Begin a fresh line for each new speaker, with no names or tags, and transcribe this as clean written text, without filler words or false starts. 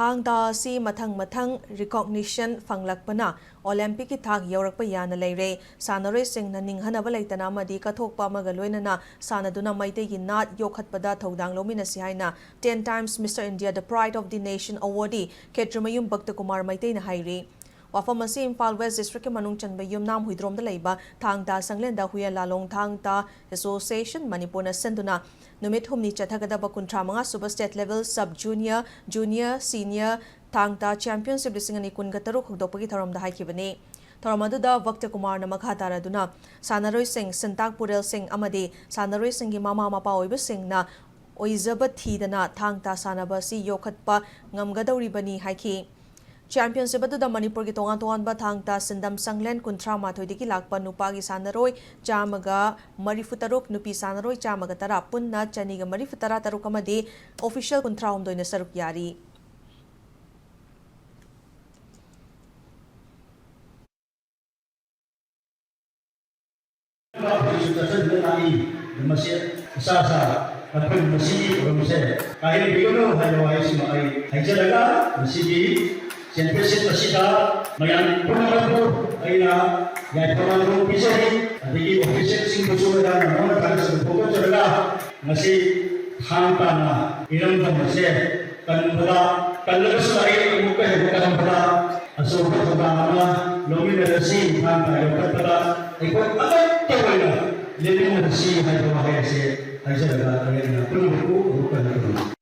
Thang-Ta si mathang recognition fanglakpana Olympic ki thak yaurakpa yana leire sanaroi singna ninghanaba leitana amadi kathokpa amaga loinana sanaduna maitegi nat yokhatpada thodang lominasi haina 10 times Mr. India the Pride of the Nation awardee Ketramayum Bhaktakumar maiteina hairi Wafam asi Imphal West District ke manung chanba yumnam huidromda leiba Thang-Ta sanglenda huya lalong Thang-Ta Association Manipur na senduna numit humni chathagadaba kuntramanga super state level sub junior junior senior Thang-Ta championship lisingani kungataruk hudopagi tharamda haikibani Tharamadda Bhaktakumar na makhatara sanaroi sing Sintak Purel Singh amadi sanaroi singhi mama mapa oiba sing na oizaba thidana Thang-Ta sanaba si yokhatpa ngamgadawribani haiki Championship adu da Manipur ki tongan ba Thang-Ta sindam sanglen kuntra mathoi ki lakpa nupa gi sanaroi chamaga marifutaruk nupi sanaroi chamaga tara punna chaniga marifutara taruk amadi official kuntra humdoina saruk yari
Championship masida mayang Manipur aina yai pamanu pisari adigi official sing busura na mona kala sa photo chalaga masi Thang-Ta na iram mase kanbala kalasu ai mukha he kanbala asoba thaba lomina rasi Thang-Ta yokatada iko alat tawala lelina rasi hai bawa hai se ai chalaga aina punu rukan